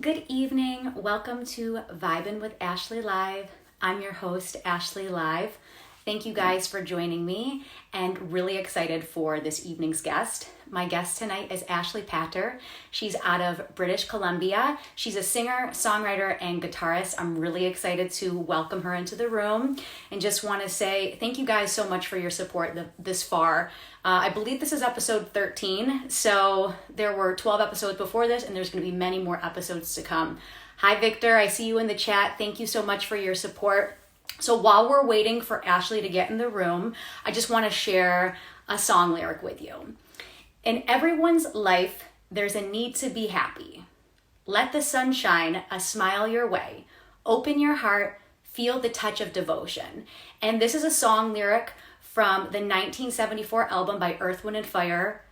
Good evening. Welcome to Vibin with Ashley Live. I'm your host, Ashley Live. Thank you guys for joining me and really excited for this evening's guest. My guest tonight is Ashley Patter. She's out of British Columbia. She's a singer, songwriter, and guitarist. I'm really excited to welcome her into the room and just want to say thank you guys so much for your support this far. I believe this is episode 13, so there were 12 episodes before this, and there's going to be many more episodes to come. Hi, Victor. I see you in the chat. Thank you so much for your support. So while we're waiting for Ashley to get in the room, I just want to share a song lyric with you. In everyone's life, there's a need to be happy. Let the sun shine a smile your way. Open your heart, feel the touch of devotion. And this is a song lyric from the 1974 album by Earth, Wind & Fire,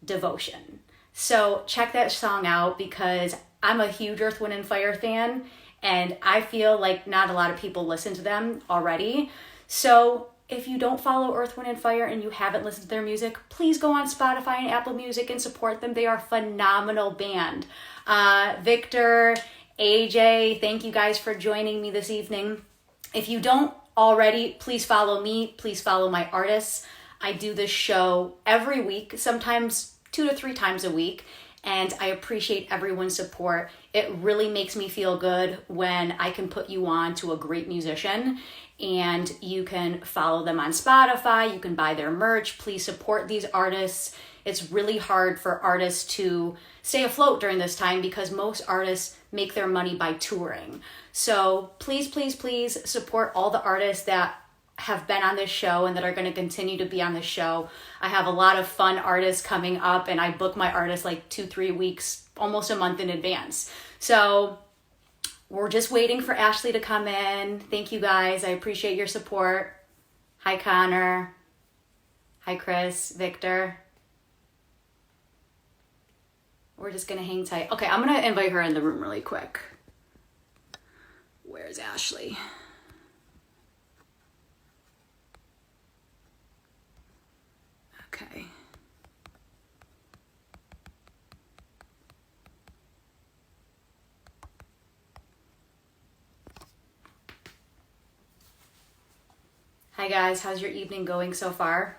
Devotion. So check that song out because I'm a huge Earth, Wind & Fire fan, and I feel like not a lot of people listen to them already. So if you don't follow Earth, Wind & Fire and you haven't listened to their music, please go on Spotify and Apple Music and support them. They are a phenomenal band. Victor, AJ, thank you guys for joining me this evening. If you don't already, please follow me. Please follow my artists. I do this show every week, sometimes 2 to 3 times a week, and I appreciate everyone's support. It really makes me feel good when I can put you on to a great musician, and you can follow them on Spotify. You can buy their merch. Please support these artists. It's really hard for artists to stay afloat during this time because most artists make their money by touring. So please, please, please support all the artists that have been on this show and that are going to continue to be on this show. I have a lot of fun artists coming up, and I book my artists like 2-3 weeks, almost a month in advance. So we're just waiting for Ashley to come in. Thank you guys. I appreciate your support. Hi, Connor. Hi, Chris, Victor. We're just going to hang tight. Okay, I'm going to invite her in the room really quick. Where's Ashley? Okay. Hi guys, how's your evening going so far?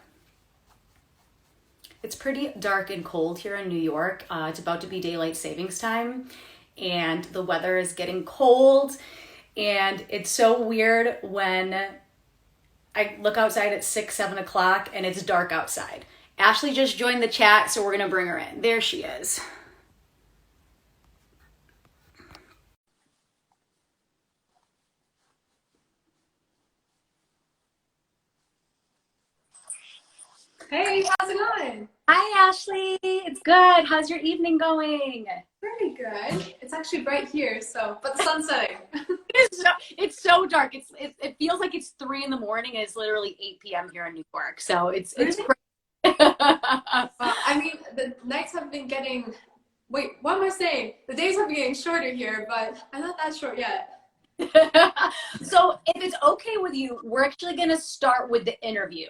It's pretty dark and cold here in New York. It's about to be daylight savings time, and the weather is getting cold, and it's so weird when I look outside at 6-7 o'clock and it's dark outside. Ashley just joined the chat, so we're gonna bring her in. There she is. Hey, how's it going? Hi, Ashley. It's good. How's your evening going? Pretty good. It's actually bright here, but the sun's setting. It's so dark. It feels like it's 3 in the morning, and it's literally 8 p.m. here in New York. So it's Really? crazy. I mean, the nights have been getting. Wait, what am I saying? The days have been getting shorter here, but I'm not that short yet. So if it's okay with you, we're actually gonna start with the interview,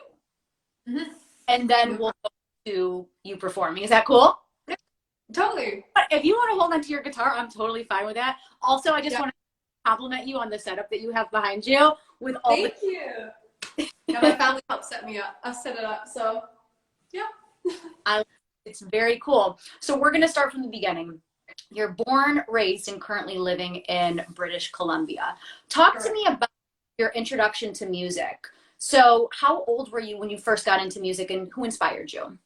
and then we'll go to you performing. Is that cool? Yeah, totally. If you want to hold on to your guitar, I'm totally fine with that. Also, I just want to compliment you on the setup that you have behind you with all. Thank you. Yeah, my family helped set it up. So, yeah. It's very cool. So we're gonna start from the beginning. You're born, raised, and currently living in British Columbia. Talk to me about your introduction to music. So how old were you when you first got into music, and who inspired you?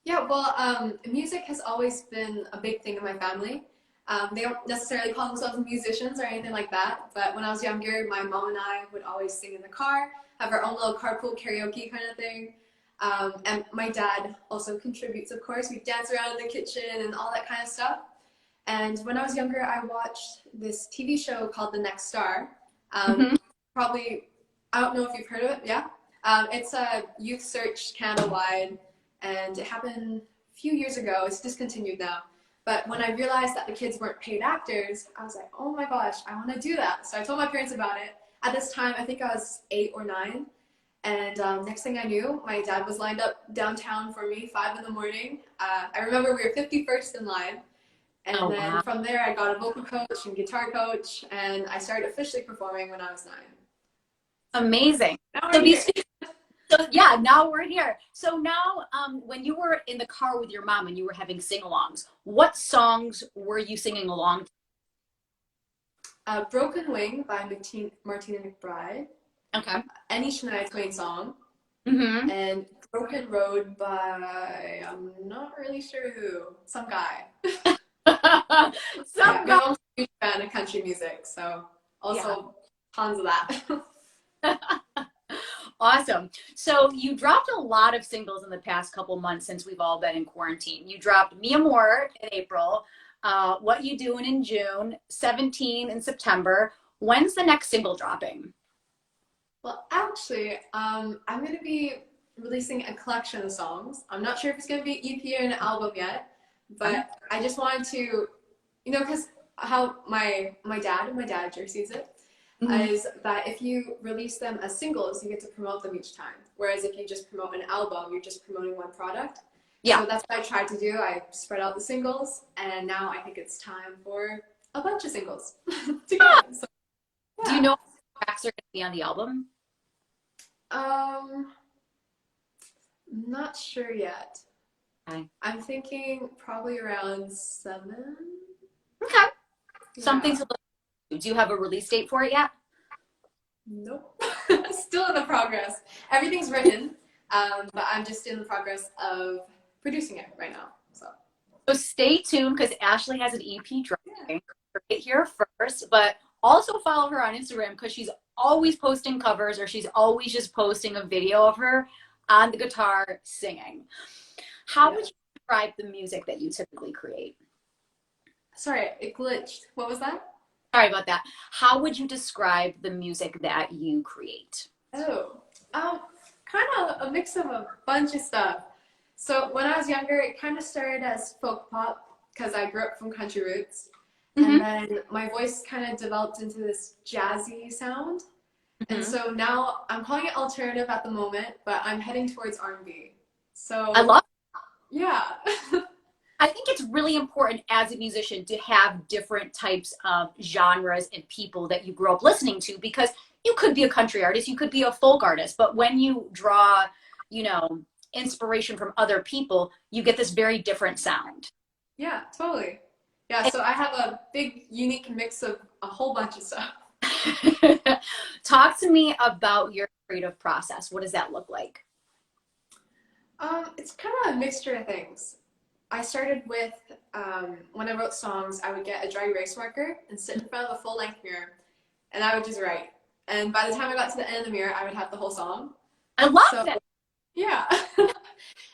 Yeah, well, music has always been a big thing in my family. They don't necessarily call themselves musicians or anything like that, but when I was younger, my mom and I would always sing in the car, have our own little carpool karaoke kind of thing. And my dad also contributes, of course. We dance around in the kitchen and all that kind of stuff. And when I was younger, I watched this TV show called The Next Star. Probably, I don't know if you've heard of it, yeah? It's a youth search Canada-wide, and it happened a few years ago. It's discontinued now. But when I realized that the kids weren't paid actors, I was like, oh my gosh, I want to do that. So I told my parents about it. At this time, I think I was 8 or 9. And next thing I knew, my dad was lined up downtown for me, 5 in the morning. I remember we were 51st in line. And Oh, then wow. from there, I got a vocal coach and guitar coach, and I started officially performing when I was 9. So Amazing. now So we're here. these, so yeah, now we're here. So now, when you were in the car with your mom and you were having sing-alongs, what songs were you singing along Broken Wing by Martina McBride, to? Okay. Any Shania Twain song, Mm-hmm. and Broken Road by, I'm not really sure who, some guy. Yeah, Some my guy. mom's a huge fan of country music, so Yeah. also tons of that. Awesome. So you dropped a lot of singles in the past couple months since we've all been in quarantine. You dropped Me Amor in April, What You Doing in June, 17 in September. When's the next single dropping? Well, actually, I'm going to be releasing a collection of songs. I'm not sure if it's going to be EP or an album yet, but I just wanted to, because how my dad Jersey sees it, Mhm. is that if you release them as singles, you get to promote them each time. Whereas if you just promote an album, you're just promoting one product. Yeah. So that's what I tried to do. I spread out the singles, and now I think it's time for a bunch of singles together. So, Do you yeah. know what tracks are going to be on the album? Um, Not sure yet. Okay. I'm thinking probably around 7. Okay. Something Yeah. to look to. Do you have a release date for it yet? Nope. Still in the progress. Everything's written, but I'm just in the progress of producing it right now. So So stay tuned because Ashley has an EP yeah. dropping. Get here first, but also follow her on Instagram because she's always posting covers or she's always just posting a video of her on the guitar singing. How would Yeah. you describe the music that you typically create? Sorry, it glitched. What was that? Sorry about that. How would you describe the music that you create? Oh, kind of a mix of a bunch of stuff. So when I was younger, it kind of started as folk pop because I grew up from country roots. And Mm-hmm. then my voice kind of developed into this jazzy sound. And Mm-hmm. so now I'm calling it alternative at the moment, but I'm heading towards R&B. I So love yeah. I think it's really important as a musician to have different types of genres and people that you grow up listening to because you could be a country artist, you could be a folk artist, but when you draw, you know, inspiration from other people, you get this very different sound. Yeah, totally. Yeah, so I have a big unique mix of a whole bunch of stuff. Talk to me about your creative process. What does that look like? It's kind of a mixture of things. I started with when I wrote songs, I would get a dry erase marker and sit in front of a full length mirror, and I would just write. And by the time I got to the end of the mirror, I would have the whole song. I love So that. yeah.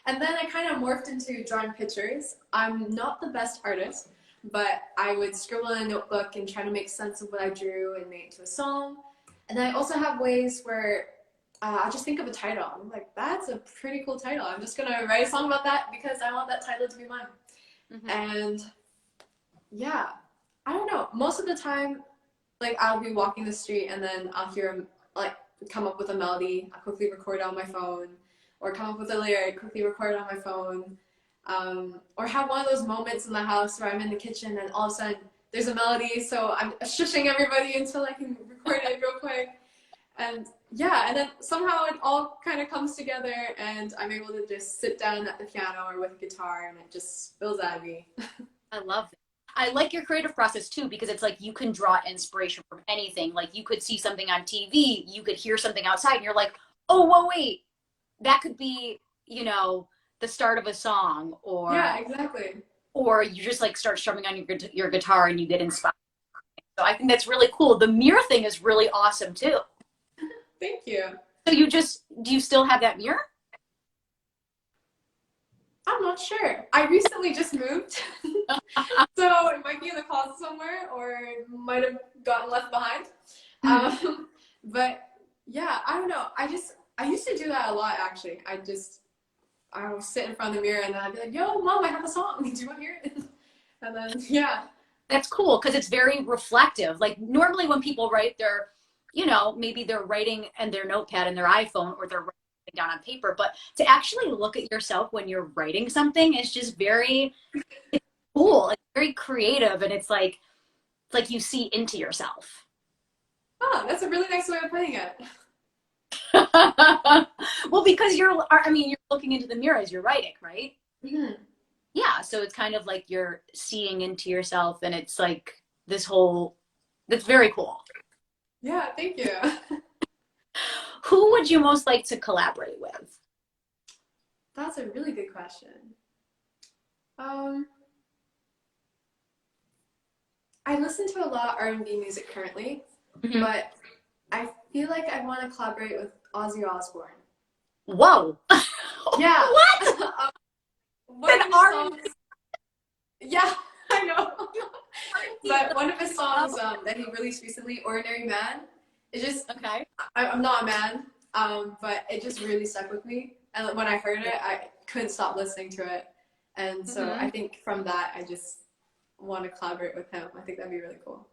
And then I kind of morphed into drawing pictures. I'm not the best artist, but I would scribble in a notebook and try to make sense of what I drew and make it into a song. And then I also have ways where I just think of a title. I'm like, that's a pretty cool title. I'm just gonna write a song about that because I want that title to be mine. Mhm. And yeah, I don't know. Most of the time, like I'll be walking the street and then I'll hear like come up with a melody. I'll quickly record it on my phone, or come up with a lyric, quickly record it on my phone, or have one of those moments in the house where I'm in the kitchen and all of a sudden there's a melody, so I'm shushing everybody until I can record it real quick. And yeah, and then somehow it all kind of comes together and I'm able to just sit down at the piano or with a guitar and it just spills out of me. I love that. I like your creative process too because it's like you can draw inspiration from anything. Like you could see something on TV, you could hear something outside, and you're like, oh, whoa, wait, that could be, the start of a song, Yeah, exactly. or you just like start strumming on your guitar and you get inspired. So I think that's really cool. The mirror thing is really awesome too. Thank you. So do you still have that mirror? I'm not sure. I recently just moved. So it might be in the closet somewhere or it might have gotten left behind. But yeah, I don't know. I used to do that a lot actually. I would sit in front of the mirror and then I'd be like, yo, mom, I have a song. Do you want to hear it? And then, yeah. That's cool because it's very reflective. Like normally when people write maybe they're writing in their notepad in their iPhone or they're writing down on paper, but to actually look at yourself when you're writing something is just very cool. It's very creative, and it's like you see into yourself. Oh, that's a really nice way of putting it. Well, because I mean, you're looking into the mirror as you're writing, right? Hmm. Yeah, so it's kind of like you're seeing into yourself, and it's like this whole, that's very cool. Yeah, thank you. Who would you most like to collaborate with? That's a really good question. Um, I listen to a lot of R&B music currently, Mhm. but I feel like I want to collaborate with Ozzy Osbourne. Whoa. Yeah. What? One An of his R&B songs. Yeah, I know. But one of his club? songs that he released recently, "Ordinary Man," it just Okay. I'm not a man, but it just really stuck with me. And when I heard it, I couldn't stop listening to it. And so Hmm. I think from that, I just want to collaborate with him. I think that'd be really cool.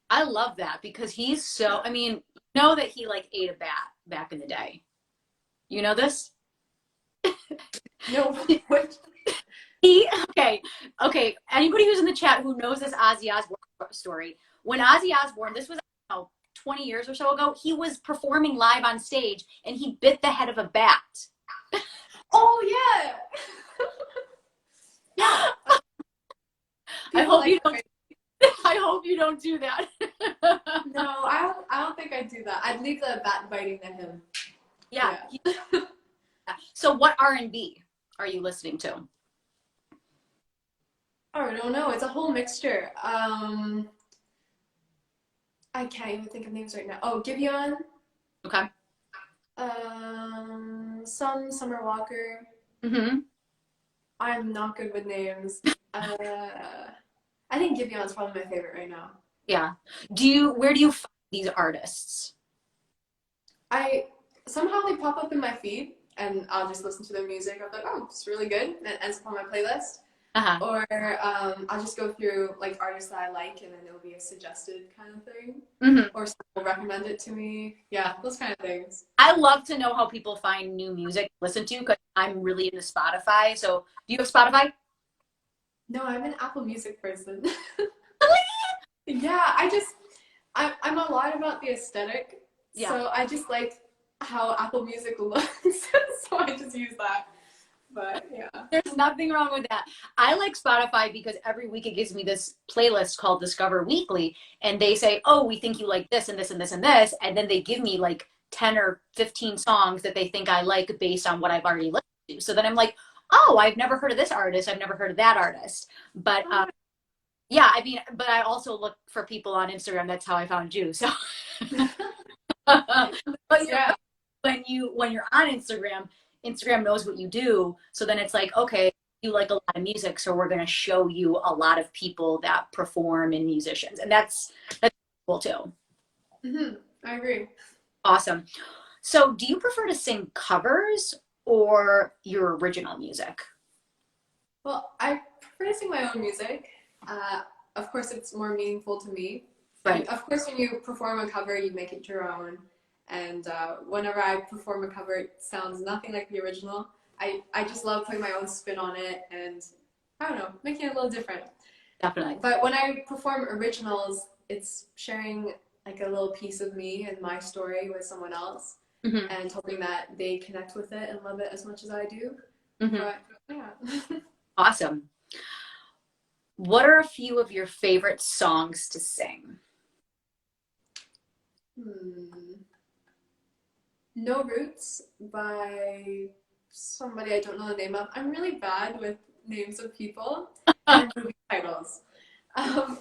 I love that because he's so, I mean, you know that he like ate a bat back in the day. You know this? No, what? Okay, okay. Anybody who's in the chat who knows this Ozzy Osbourne story, when Ozzy Osbourne, this was, I don't know, 20 years or so ago, he was performing live on stage and he bit the head of a bat. Oh yeah, yeah. I People hope like you don't. that. I hope you don't do that. No, I don't think I'd do that. I'd leave the bat biting to him. Yeah. Yeah. So, what R&B are you listening to? Oh, I don't know. It's a whole mixture. I can't even think of names right now. Oh, Gibeon. Okay. Some Summer Walker. Hmm. I'm not good with names. I think Gibeon's probably my favorite right now. Yeah. Where do you find these artists? I somehow they pop up in my feed, and I'll just listen to their music. I'm like, oh, it's really good, and it ends up on my playlist. Uh-huh. Or I'll just go through like artists that I like, and then it'll be a suggested kind of thing. Hmm. Or someone will recommend it to me. Yeah, those kind of things. I love to know how people find new music to listen to because I'm really into Spotify. So, do you have Spotify? No, I'm an Apple Music person. Really? Yeah, I'm a lot about the aesthetic, Yeah. so I just like how Apple Music looks, so I just use that. But yeah. There's nothing wrong with that. I like Spotify because every week it gives me this playlist called Discover Weekly, and they say, "Oh, we think you like this and this and this and this," and then they give me like 10 or 15 songs that they think I like based on what I've already listened to. So then I'm like, "Oh, I've never heard of this artist. I've never heard of that artist." But yeah, I mean, but I also look for people on Instagram. That's how I found you. So, but you're Yeah. when you're on Instagram, Instagram knows what you do. So then it's like, okay, you like a lot of music, so we're gonna show you a lot of people that perform and musicians, and that's cool too. Hmm. I agree. Awesome. So, do you prefer to sing covers or your original music? Well, I prefer to sing my own music. Uh, of course, it's more meaningful to me. And Right. of course, when you perform a cover, you make it your own. And whenever I perform a cover, it sounds nothing like the original. I just love putting my own spin on it and, I don't know, making it a little different. Definitely. But when I perform originals, it's sharing like a little piece of me and my story with someone else Hmm. and hoping that they connect with it and love it as much as I do. Hmm. But yeah. Awesome. What are a few of your favorite songs to sing? Hmm. No Roots by somebody I don't know the name of. I'm really bad with names of people and movie titles.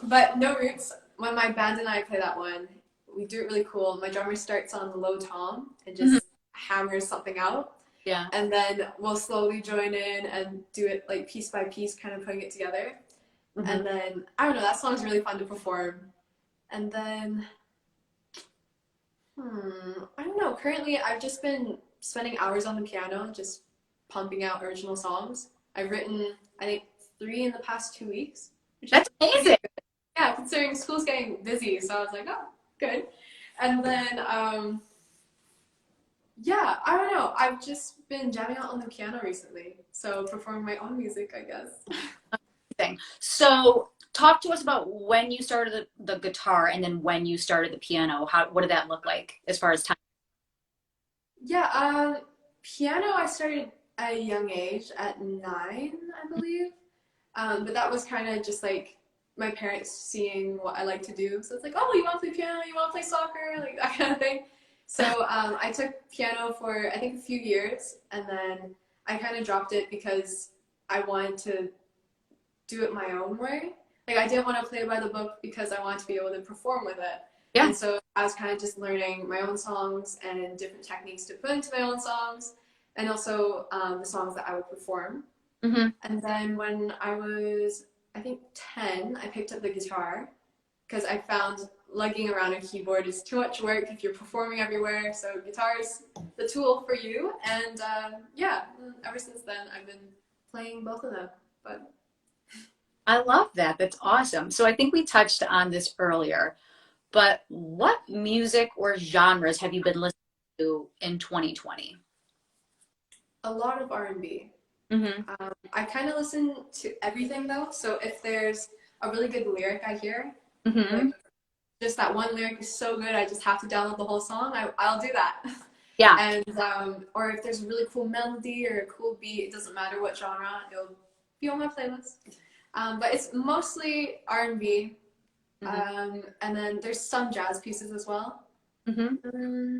But No Roots, when my band and I play that one, we do it really cool. My drummer starts on the low tom and Mhm. just hammers something out. Yeah. And then we'll slowly join in and do it like piece by piece, kind of putting it together. Hmm. And then, I don't know, that song's really fun to perform. And then I don't know. Currently, I've just been spending hours on the piano, just pumping out original songs. I've written, I think, three in the past 2 weeks, which is That's pretty amazing. good. Yeah, considering school's getting busy, so I was like, oh, good. And then, yeah, I don't know. I've just been jamming out on the piano recently, so performing my own music, I guess. Amazing. So talk to us about when you started the guitar and then when you started the piano. What did that look like as far as time? Yeah, piano I started at a young age, at 9, I believe. But that was kind of just like my parents seeing what I like to do. So it's like, oh, you want to play piano? You want to play soccer? Like that kind of thing. So I took piano for I think a few years, and then I kind of dropped it because I wanted to do it my own way. Like I didn't want to play by the book because I wanted to be able to perform with it. Yeah. And so I was kind of just learning my own songs and different techniques to put into my own songs, and also the songs that I would perform. Mm-hmm. And then when I was, I think, 10, I picked up the guitar because I found lugging around a keyboard is too much work if you're performing everywhere. So guitar is the tool for you. And yeah, ever since then, I've been playing both of them. But I love that. That's awesome. So I think we touched on this earlier, but what music or genres have you been listening to in 2020? a lot of R&B. Mm-hmm. I kind of listen to everything though. So if there's a really good lyric I hear, Mm-hmm. like just that one lyric is so good, I just have to download the whole song. I'll do that. Yeah. And or if there's a really cool melody or a cool beat, it doesn't matter what genre, it'll be on my playlist. But it's mostly R&B, Mm-hmm. and then there's some jazz pieces as well. Mm-hmm.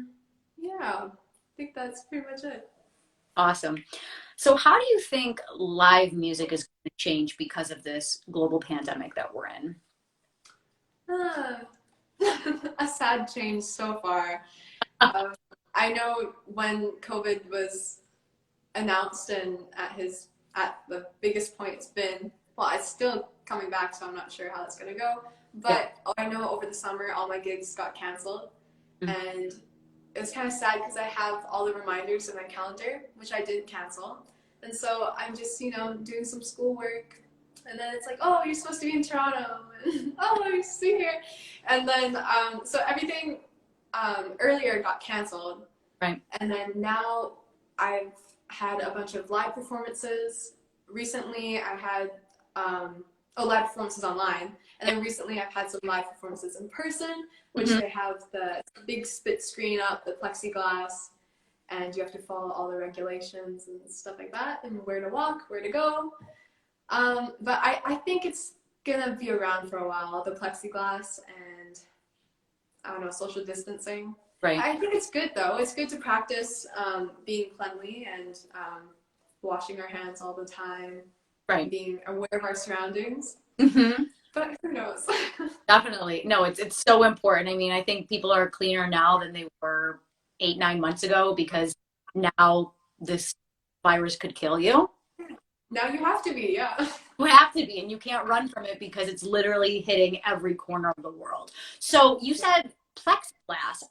Yeah, I think that's pretty much it. Awesome. So how do you think live music is going to change because of this global pandemic that we're in? Ah, a sad change so far. Um, I know when COVID was announced and at the biggest point it's been, well, it's still coming back, so I'm not sure how that's gonna go. Yeah. But I know over the summer all my gigs got canceled, Mhm. and it was kind of sad because I have all the reminders in my calendar, which I didn't cancel, and so I'm just doing some schoolwork, and then it's like, oh, you're supposed to be in Toronto, and oh, you're supposed to be here, and then so everything earlier got canceled, Right. and then now I've had a bunch of live performances. Recently, I had live performances online, and then recently I've had some live performances in person, which Mm-hmm. they have the big split screen up, the plexiglass, and you have to follow all the regulations and stuff like that, and where to walk, where to go. But I think it's gonna be around for a while, the plexiglass and I don't know, social distancing. Right. I think it's good though. It's good to practice being cleanly and washing our hands all the time, Right. being aware of our surroundings. Mm-hmm. But who knows? Definitely. No, it's so important. I mean, I think people are cleaner now than they were 8, 9 months ago because now this virus could kill you. Now you have to be, yeah. You have to be, and you can't run from it because it's literally hitting every corner of the world. So you said plexiglass.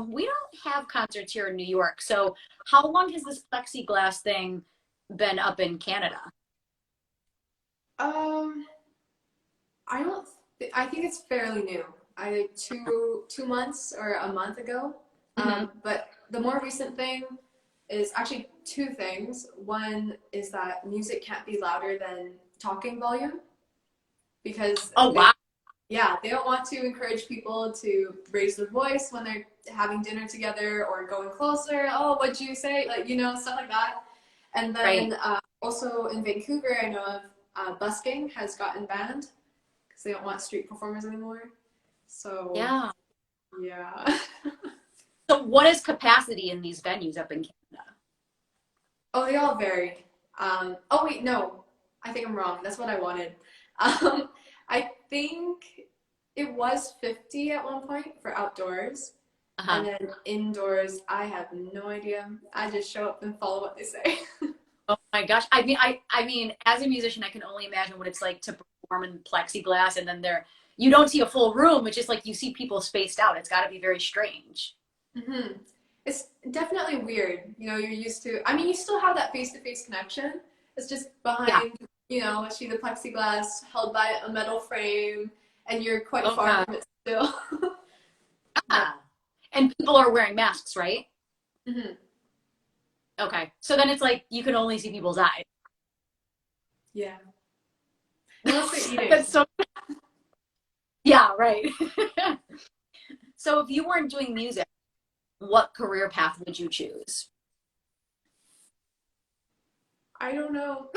We don't have concerts here in New York. So how long has this plexiglass thing been up in Canada? Um, I don't. I think it's fairly new. I 2 months or a month ago. Mm-hmm. But the more recent thing is actually two things. One is that music can't be louder than talking volume because Oh, wow. they don't want to encourage people to raise their voice when they're having dinner together or going closer. Oh, what'd you say? Like, stuff like that. And Right. then also in Vancouver, I know of busking has gotten banned because they don't want street performers anymore. So, Yeah. yeah. So what is capacity in these venues up in Canada? Oh, they all vary. Oh, wait, no. I think I'm wrong. That's what I wanted. I think it was 50 at one point for outdoors. Uh-huh. And then indoors, I have no idea. I just show up and follow what they say. Oh my gosh. I mean, as a musician, I can only imagine what it's like to perform in plexiglass and then you don't see a full room. It's just like you see people spaced out. It's got to be very strange. hmm It's definitely weird. You're used to, I mean, you still have that face-to-face connection. It's just Yeah. behind, a sheet of plexiglass held by a metal frame, and you're quite Oh far God. from it still. But, Ah. And people are wearing masks, right? mhm, Okay. So then it's like you can only see people's eyes. yeah. Unless they're eating. That's so, yeah, right. So if you weren't doing music, what career path would you choose? I don't know.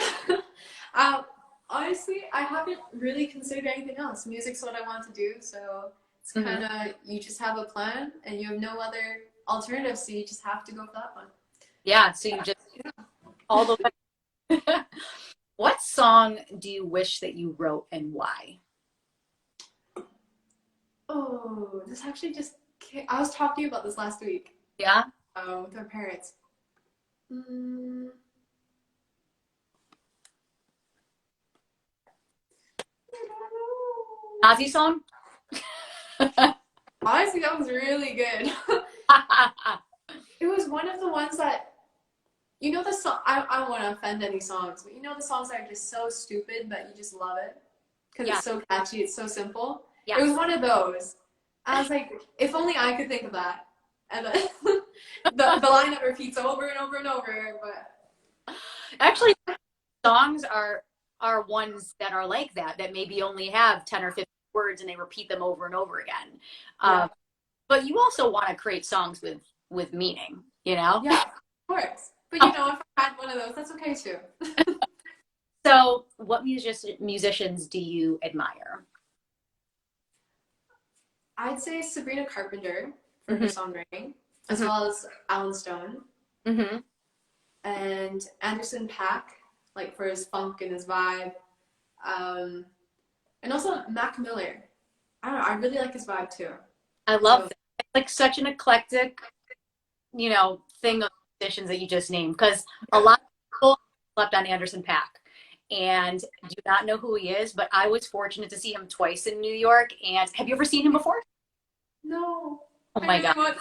um, Honestly, I haven't really considered anything else. Music's what I want to do, so it's kind of you just have a plan and you have no other alternatives, so you just have to go for that one. Yeah, so you just all the way. What song do you wish that you wrote and why? Oh, this actually just I was talking to you about this last week. Yeah? With my parents. Mm, I don't know. Ozzy song? Honestly, that was really good. It was one of the ones that the song. I don't want to offend any songs, but the songs that are just so stupid that you just love it because Yeah. it's so catchy, it's so simple. Yes. It was one of those. I was like, if only I could think of that. And then the line that repeats over and over and over. But Actually, songs are ones that are like that maybe only have 10 or 15 words and they repeat them over and over again. yeah, But you also want to create songs with meaning, you know? yeah, of course. But if I had one of those, that's okay too. So what musicians do you admire? I'd say Sabrina Carpenter for her songwriting, as well as Alan Stone. Mm-hmm. And Anderson .Paak, like for his funk and his vibe. And also Mac Miller. I don't know, I really like his vibe too. I love that. It's like such an eclectic, thing of musicians that you just named, because a lot of people slept on Anderson .Paak and do not know who he is, but I was fortunate to see him twice in New York. And have you ever seen him before? No. Oh my God. God.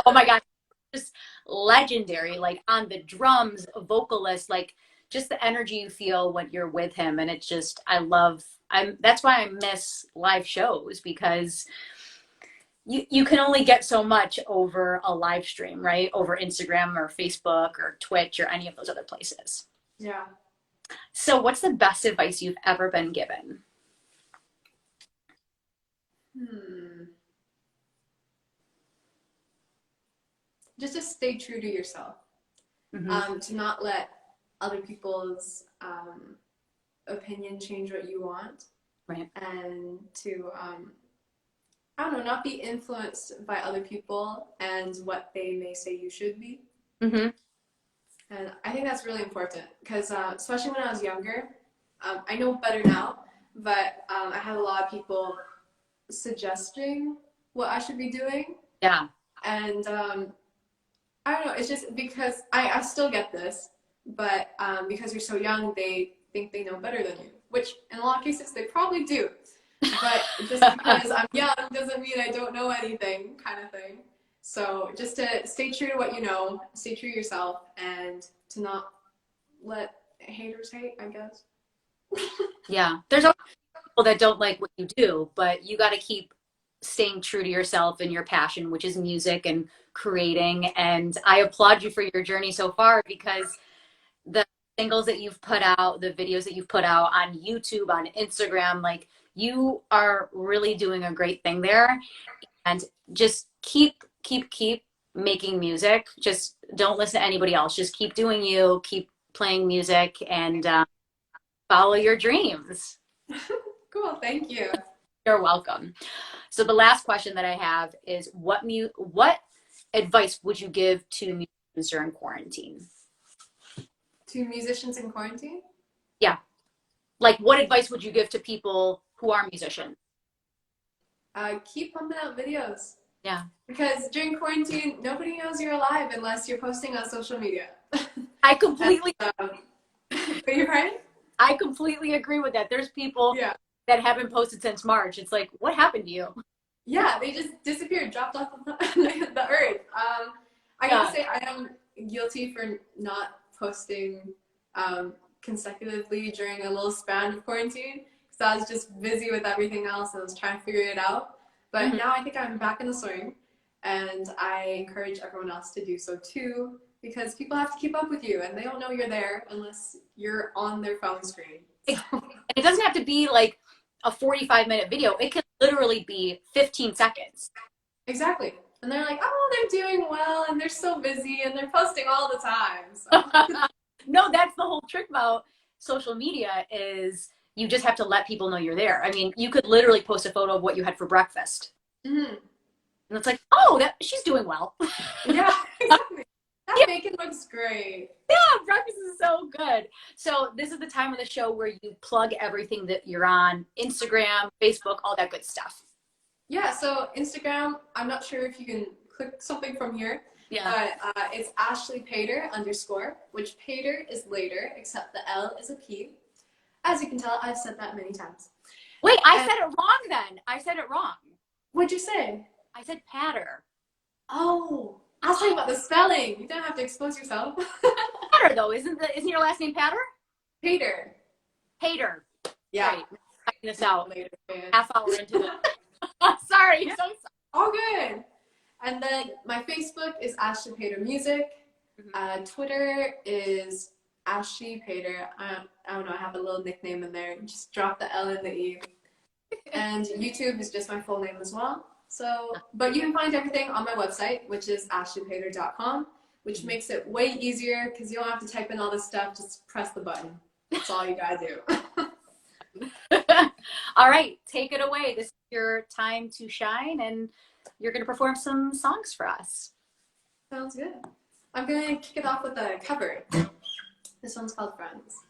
Oh my God. Just legendary, like on the drums, a vocalist, like just the energy you feel when you're with him. And it's just, that's why I miss live shows, because you can only get so much over a live stream, right? Over Instagram or Facebook or Twitch or any of those other places. Yeah. So what's the best advice you've ever been given? Just to stay true to yourself. Mm-hmm. To not let other people's opinion change what you want. Right. And to, I don't know, not be influenced by other people and what they may say you should be. Mm-hmm. And I think that's really important because, especially when I was younger, I know better now, but I had a lot of people suggesting what I should be doing. Yeah. And I don't know, it's just because I still get this, but because you're so young, they think they know better than you, which in a lot of cases they probably do. But just because I'm young doesn't mean I don't know anything, kind of thing. So just to stay true to what you know, stay true to yourself, and to not let haters hate, I guess. Yeah. There's always people that don't like what you do, but you got to keep staying true to yourself and your passion, which is music and creating. And I applaud you for your journey so far, because the singles that you've put out, the videos that you've put out on YouTube, on Instagram, like you are really doing a great thing there. And just keep making music. Just don't listen to anybody else. Just keep doing you, keep playing music, and follow your dreams. Cool, thank you. You're welcome. So the last question that I have is, what advice would you give to musicians during quarantine? To musicians in quarantine? Yeah. Like, what advice would you give to people who are musicians? Keep pumping out videos. Yeah. Because during quarantine, nobody knows you're alive unless you're posting on social media. I completely. Are you right? I completely agree with that. There's people that haven't posted since March. It's like, what happened to you? Yeah, they just disappeared, dropped off the earth. I gotta say, I am guilty for not posting consecutively during a little span of quarantine, because I was just busy with everything else. I was trying to figure it out. But now I think I'm back in the swing, and I encourage everyone else to do so too, because people have to keep up with you, and they don't know you're there unless you're on their phone screen. And it doesn't have to be like a 45-minute video. It can literally be 15 seconds. Exactly. And they're like, oh, they're doing well, and they're so busy, and they're posting all the time. So. No, that's the whole trick about social media is you just have to let people know you're there. I mean, you could literally post a photo of what you had for breakfast. Mm-hmm. And it's like, oh, she's doing well. Yeah, exactly. That bacon looks great. Yeah, breakfast is so good. So this is the time of the show where you plug everything that you're on, Instagram, Facebook, all that good stuff. Yeah, so Instagram, I'm not sure if you can click something from here. Yeah. But it's Ashley Pater _, which Pater is later, except the L is a P. As you can tell, I've said that many times. Wait, I said it wrong then. I said it wrong. What'd you say? I said patter. Oh, I was talking about the spelling. You don't have to expose yourself. Patter though, isn't your last name Patter? Pater. Pater. Yeah. Right. Checking this out. Later, Half hour into the. Sorry. So sorry. All good. And then my Facebook is Ashley Pater Music. Mm-hmm. Twitter is Ashley Pater. I don't know, I have a little nickname in there. Just drop the L in the E. And YouTube is just my full name as well. So, but you can find everything on my website, which is ashleypater.com, which makes it way easier because you don't have to type in all this stuff. Just press the button. That's all you gotta do. All right, take it away. This is your time to shine, and you're going to perform some songs for us. Sounds good. I'm going to kick it off with a cover. This one's called Friends.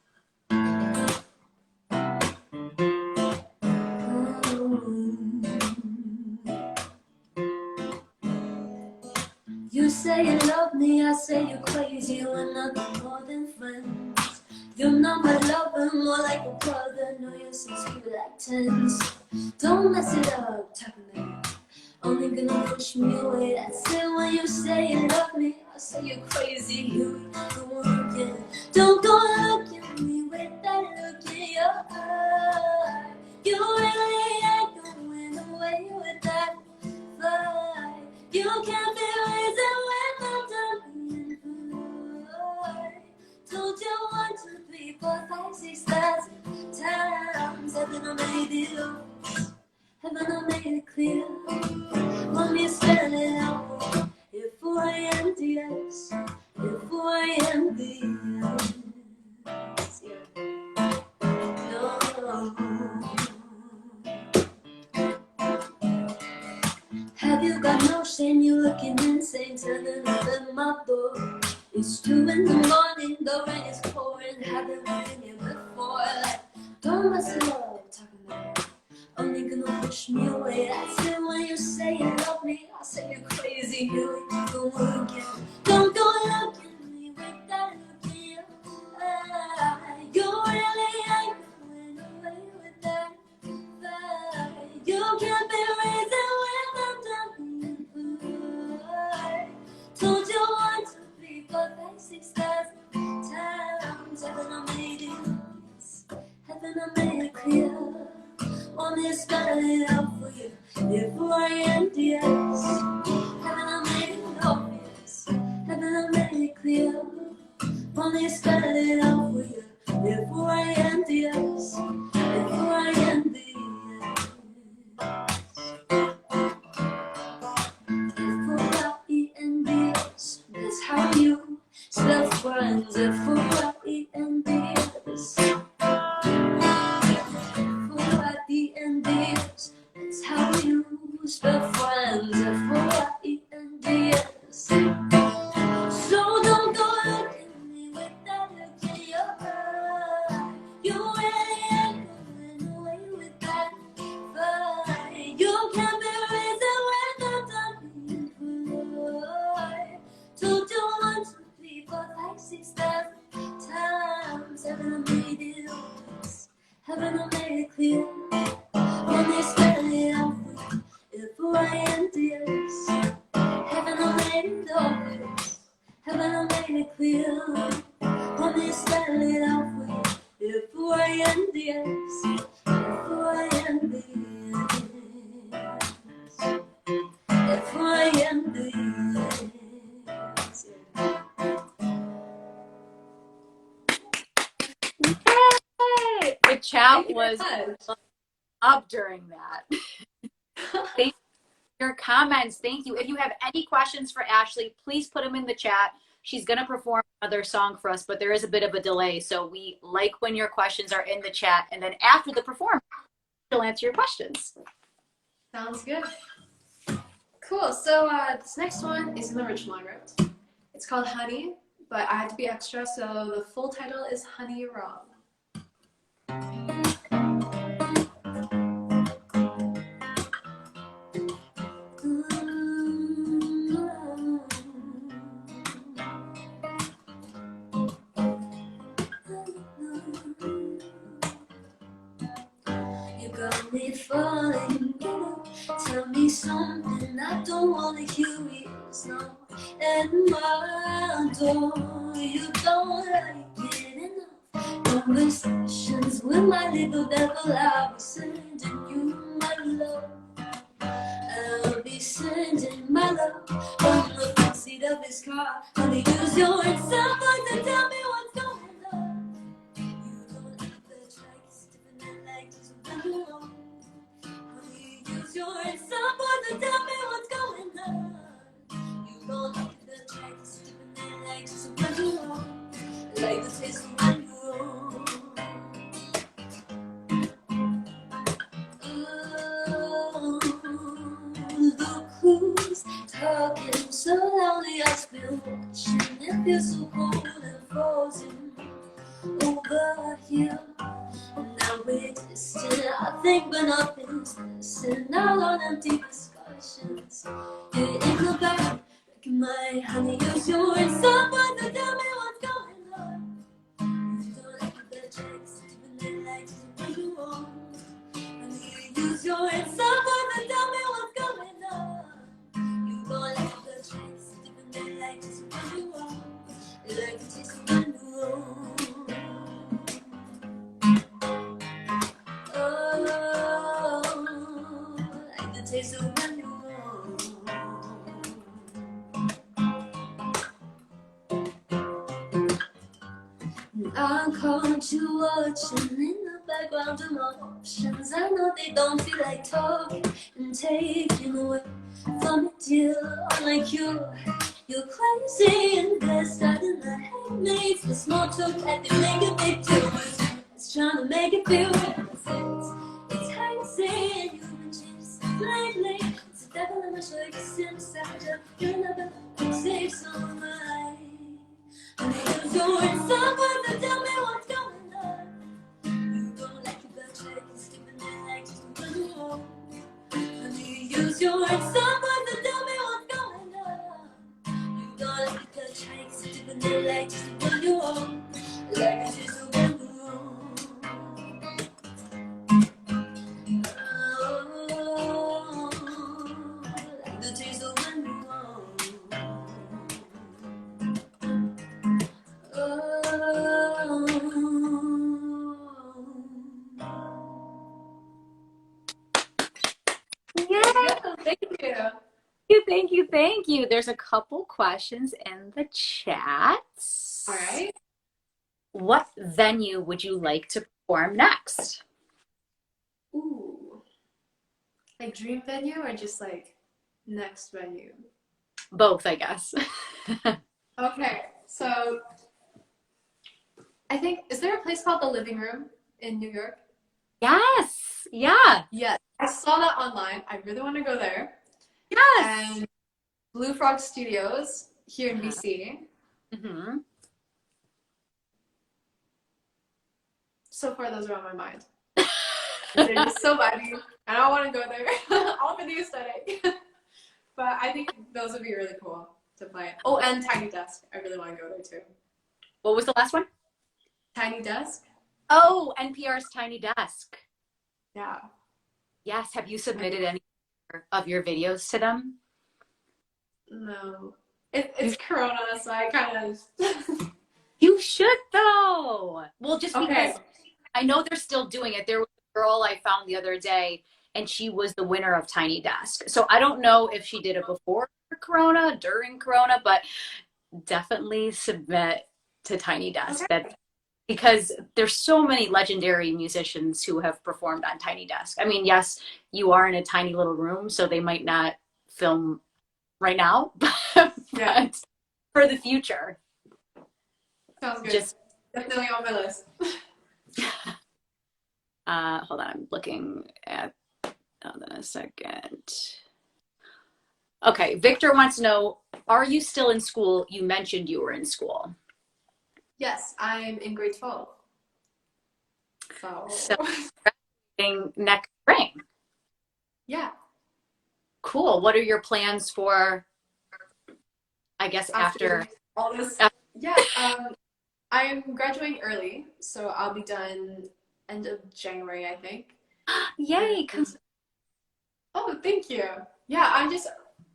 You say you love me, I say you're crazy. We're nothing more than friends. You're not my lover, more like a brother. No, you're 6 feet like 10s. Don't mess it up, tapping me. Only gonna push me away. That's it when you say you love me. I say you're crazy, you the one again. Don't go look at me with that look in your eye. You really ain't going away with that vibe. You can't be reason when I'm done being good. Told you 1, 2, 3, 4, 5, 6,000 times. Haven't I made it up? Haven't I made it clear? Want me to spell it out? F-O-I-N-D-S, F-O-I-N-D-S. No. Have you got no shame? You looking insane, turning up at my door. It's 2 in the morning, the rain is pouring. Haven't been here before. Like, don't mess it up, talking about. Only gonna push me away. That's it when you say you love me. I say you're crazy, you ain't going again. Don't go look at me with that look in your eye. You really ain't going away with that vibe. You can't be reason when I'm done being good. Told you 1, 2, 3, 4, 5, 6,000 times. Haven't I made it? Haven't I made it clear? Want me to spell it out for you? F-O-I-N-D-S. Haven't I made it obvious? Haven't I made it clear? Want me to spell it out for you? F-O-I-N-D-S. F-O-I-N-D-S. F-O-I-N-D-S. That's how you spell friends. F-O-I-N-D-S. F-O-I-N-D-S. That's how you spell friends. F-O-I-N-D-S. So don't go look at me with that look in your eye. You really ain't was very much. up during that. Thank you for your comments. Thank you. If you have any questions for Ashley, please put them in the chat. She's going to perform another song for us, but there is a bit of a delay. So we like when your questions are in the chat. And then after the performance, she'll answer your questions. Sounds good. Cool. So this next one is an original I wrote. It's called Honey, but I had to be extra, so the full title is Honey You're Wrong. You got me falling, tell me something I don't wanna hear is no. At my door, you don't like it enough. Conversations with my little devil, I'll be sending you my love. I'll be sending my love from the front seat of his car. Honey, use your someone to tell me what's going on. You don't like the track, it's different than like just one alone. Honey, use your someone to tell me what's going on. You don't like the track, it's different than like just one alone. Like the taste of when you're wrong. Look who's talking so loudly. I've been watching. It feels so cold and frozen over here. And now we're distant. I think, but nothing's missing. Out on empty discussions. You're in the back, wrecking my honey. Use your someone to tell me what's going on. You don't like the tracks, even the lights, you wrong. Use your someone to tell me what's going on. You don't like the tracks, even the lights, you wrong. You like the taste of when you're wrong. Oh, like the taste of when you're wrong. I caught you watching in the background of my options. I know they don't feel like talking and taking away from it, dear. Like you're crazy and best. I did not hate me. The small talk had to make a big deal. It's trying to make it feel real. It's crazy and you've been changing stuff lately. It's the devil in my shirt, it's inside you. You'll never say something right. Use your someone to tell me what's going on. You don't like it, but check it's different than like just when you're wrong. Honey, use your someone to tell me what's going on. You don't like it, but check it's different than like just when you're wrong. Like it's just when you're wrong. Oh, like the taste of when you're wrong. Yeah. Thank you. Thank you. There's a couple questions in the chat. All right. What venue would you like to perform next? Ooh. Like dream venue or just like next venue? Both, I guess. Okay, so I think, is there a place called The Living Room in New York? Yes. Yeah. Yes. I saw that online. I really want to go there. Yes. And Blue Frog Studios here in BC. Mm-hmm. So far, those are on my mind. They're just so vibey. I don't want to go there. All for the aesthetic. But I think those would be really cool to play. Oh, and Tiny Desk. I really want to go there too. What was the last one? Tiny Desk? Oh, NPR's Tiny Desk. Yeah. Yes. Have you submitted any of your videos to them? No. It's Corona, so I kind of... You should though. Well, just because Okay. I know they're still doing it. There was a girl I found the other day and she was the winner of Tiny Desk. So I don't know if she did it before Corona, during Corona, but definitely submit to Tiny Desk. Okay. That because there's so many legendary musicians who have performed on Tiny Desk. I mean, yes, you are in a tiny little room, so they might not film right now, but Yeah, for the future. sounds good. Just Definitely on my list. hold on, I'm looking at, hold on a second. Okay, Victor wants to know, are you still in school? You mentioned you were in school. Yes, I'm in grade 12. So So, next spring. yeah, Cool. What are your plans for, I guess, after all this. Yeah, I'm graduating early, so I'll be done end of January, I think. Yay. And, oh, thank you. Yeah,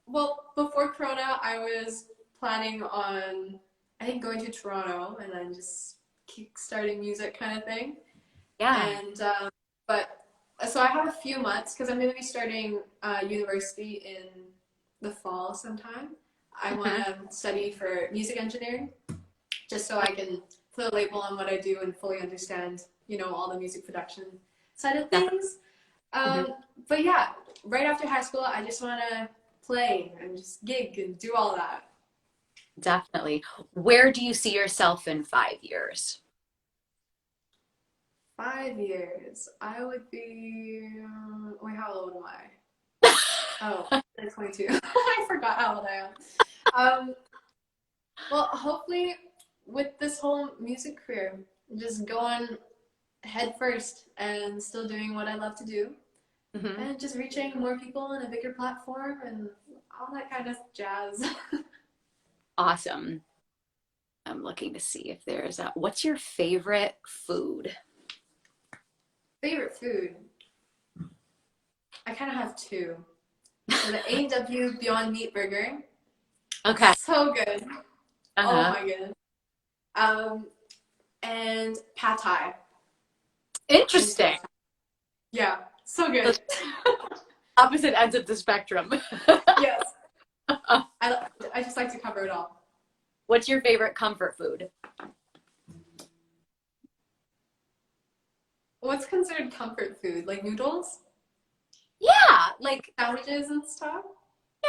well, before Corona, I was planning on, I think, going to Toronto and then just kick starting music kind of thing. Yeah. And, but, so I have a few months because I'm going to be starting university in the fall sometime. I want to study for music engineering just so I can put a label on what I do and fully understand, all the music production side of things. But yeah, right after high school, I just want to play and just gig and do all that. Definitely. Where do you see yourself in 5 years? 5 years. I would be, wait, how old am I? Oh, I'm 22. I forgot how old I am. Well, hopefully with this whole music career, just going head first and still doing what I love to do and just reaching more people on a bigger platform and all that kind of jazz. Awesome. I'm looking to see if there's what's your favorite food? Favorite food? I kind of have two. So the A&W Beyond Meat Burger. Okay. So good. Oh my goodness. And pad thai. Interesting. Yeah, so good. Opposite ends of the spectrum. Yes. I just like to cover it all. What's your favorite comfort food? What's considered comfort food? Like noodles? Yeah, like Sandwiches and stuff?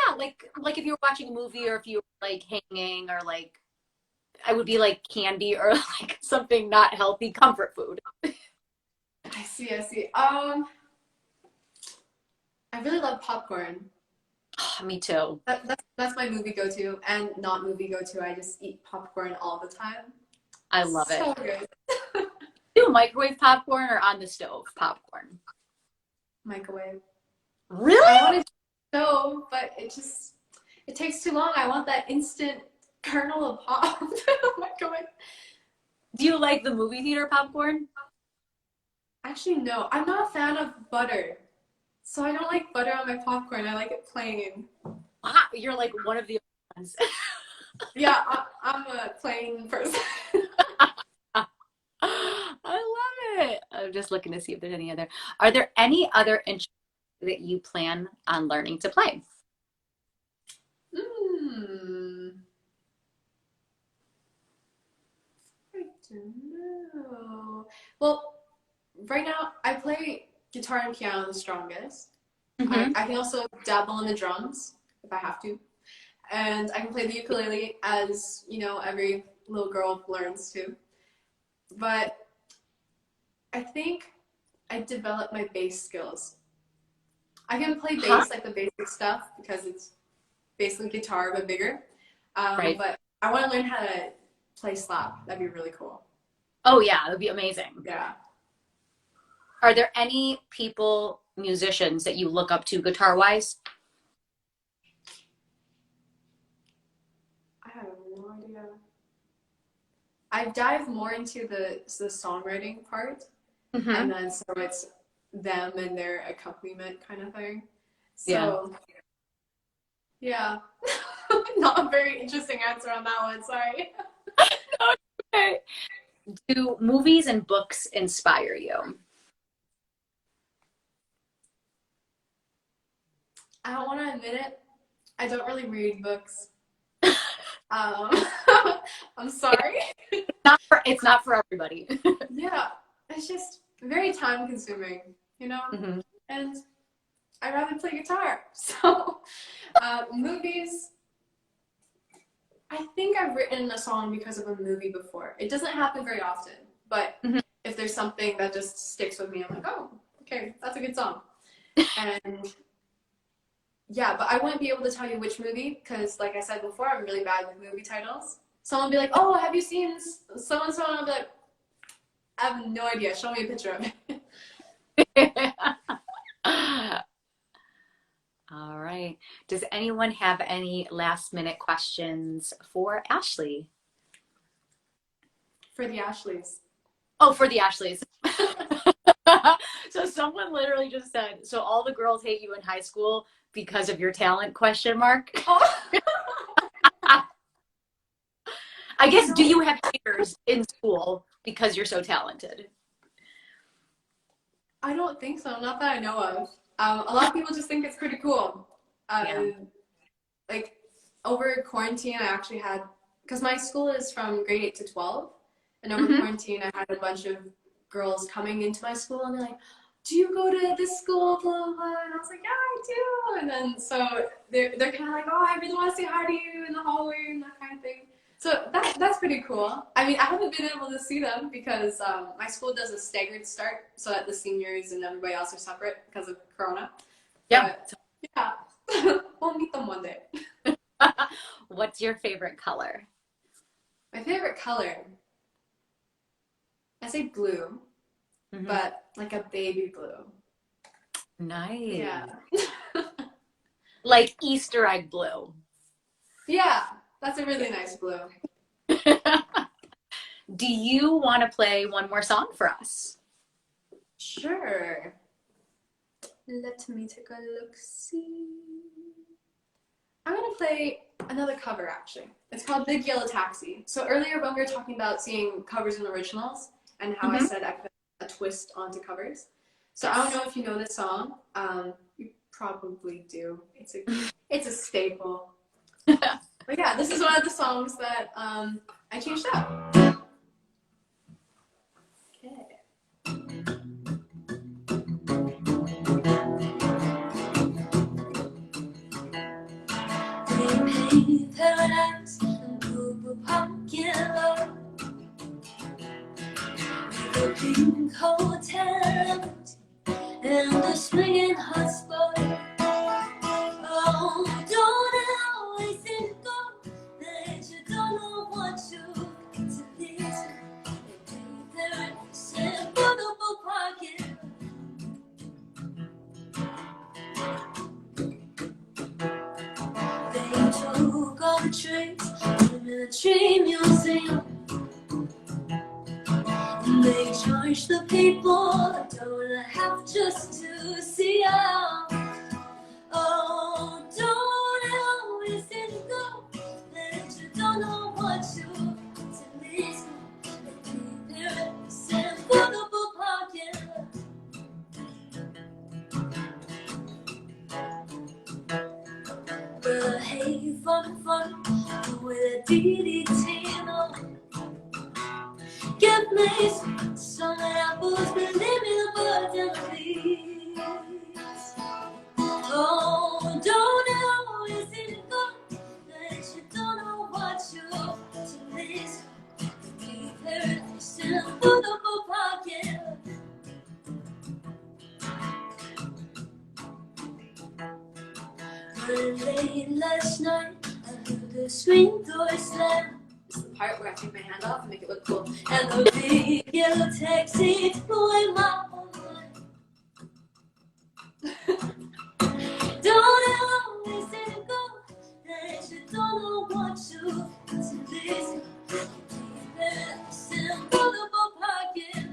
yeah, like if you were watching a movie or if you were like hanging or like I would be like candy or like something not healthy comfort food. I see. I really love popcorn. Me too. That's my movie go-to and not movie go-to. I just eat popcorn all the time. I love it. So good. Do microwave popcorn or on the stove popcorn? Microwave. Really? I want to stove, but it takes too long. I want that instant kernel of pop. Microwave. Do you like the movie theater popcorn? Actually, no. I'm not a fan of butter. So I don't like butter on my popcorn. I like it plain. Ah, you're like one of the ones. Yeah, I'm a plain person. I love it. I'm just looking to see if there's any other. Are there any other instruments that you plan on learning to play? I don't know. Well, right now I play guitar and piano the strongest. I can also dabble in the drums if I have to. And I can play the ukulele as, every little girl learns to. But I think I developed my bass skills. I can play bass, like the basic stuff, because it's basically guitar but bigger. Right. But I want to learn how to play slap. That'd be really cool. Oh yeah, that'd be amazing. Yeah. Are there any people, musicians that you look up to guitar-wise? I have no idea. I've dived more into the songwriting part, and then so it's them and their accompaniment kind of thing. So, yeah. Not a very interesting answer on that one, sorry. Okay. Do movies and books inspire you? I don't want to admit it. I don't really read books. I'm sorry. It's not for everybody. Yeah, it's just very time consuming, you know? Mm-hmm. And I'd rather play guitar. So, movies, I think I've written a song because of a movie before. It doesn't happen very often, but Mm-hmm. if there's something that just sticks with me, I'm like, oh, okay, that's a good song. And yeah, but I wouldn't be able to tell you which movie because, like I said before, I'm really bad with movie titles. Someone will be like, oh, have you seen so and so? And I'll be like, I have no idea. Show me a picture of it. All right. Does anyone have any last minute questions for Ashley? For the Ashleys. Oh, for the Ashleys. So someone literally just said, so all the girls hate you in high school because of your talent, question mark. Oh. I guess, do you have haters in school because you're so talented? I don't think so. Not that I know of. A lot of people just think it's pretty cool. Yeah. Like over quarantine, I actually had, because my school is from grade 8 to 12, and over quarantine, I had a bunch of girls coming into my school, and they're like, "Do you go to this school?" Blah blah blah. And I was like, "Yeah, I do." And then so they're kind of like, "Oh, I really want to say hi to you in the hallway and that kind of thing." So that's pretty cool. I mean, I haven't been able to see them because my school does a staggered start so that the seniors and everybody else are separate because of Corona. Yeah. But yeah, we'll meet them one day. What's your favorite color? My favorite color, I say blue, but like a baby blue. Nice. Yeah. Like Easter egg blue. Yeah, that's a really nice blue. Do you want to play one more song for us? Sure. Let me take a look. See. I'm gonna play another cover actually. It's called Big Yellow Taxi. So earlier when we were talking about seeing covers and originals and how I said I put a twist onto covers. So I don't know if you know this song. You probably do. It's a staple. But yeah, this is one of the songs that I changed up. Okay. Maybe paradise and purple parking lot. The pink hotel and the swinging hot spot. Oh, don't always think go that you don't know what you to this. Maybe paradise and purple parking. They took all the tricks from the tree museum. And they charge the people $1.50 just to see out. Oh, don't always think go that you don't know what you to listen. And parents and football pocket. But hey, fun, with a DDT, no. Give me some apples, but leave me the birds and the bees. Oh, don't always seem to go that you don't know what you're to miss. Keep paradise in a football pocket. But late last night, I heard the screen door slam. This is the part where I take my hand off and make it look cool. And the big yellow taxi flew away my whole life. Don't always say to go that you don't know what you to listen. Keep it simple, the pocket.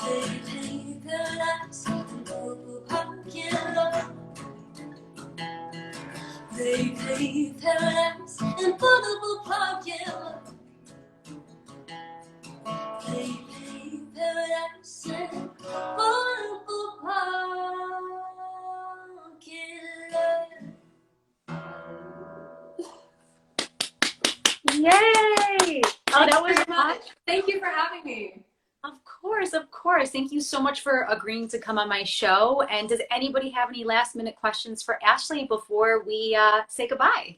They pay paradise and purple pocket. They pay paradise and purple pocket. They pay paradise and purple pocket. course. Thank you so much for agreeing to come on my show. And does anybody have any last minute questions for Ashley before we say goodbye?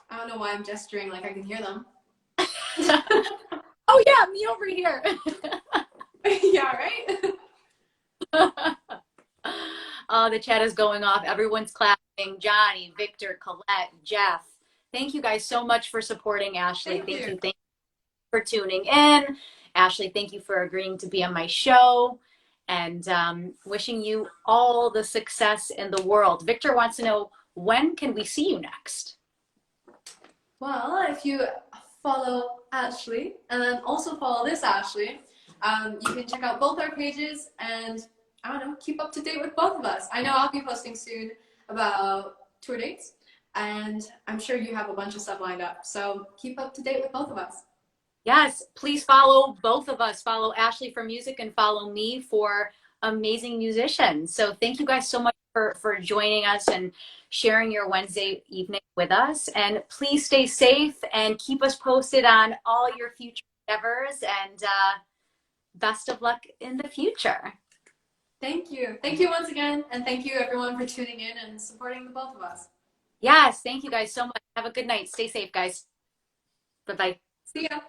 I don't know why I'm gesturing like I can hear them. Oh yeah, me over here. Yeah, right? Oh, the chat is going off. Everyone's clapping. Johnny, Victor, Colette, Jeff. Thank you guys so much for supporting Ashley. Thank you. Thank you for tuning in. Ashley, thank you for agreeing to be on my show, and wishing you all the success in the world. Victor wants to know, when can we see you next? Well, if you follow Ashley and then also follow this Ashley, you can check out both our pages and, I don't know, keep up to date with both of us. I know I'll be posting soon about tour dates, and I'm sure you have a bunch of stuff lined up. So keep up to date with both of us. Yes, please follow both of us. Follow Ashley for music and follow me for amazing musicians. So thank you guys so much for joining us and sharing your Wednesday evening with us. And please stay safe and keep us posted on all your future endeavors. And best of luck in the future. Thank you. Thank you once again. And thank you everyone for tuning in and supporting the both of us. Yes, thank you guys so much. Have a good night. Stay safe, guys. Bye-bye. See ya.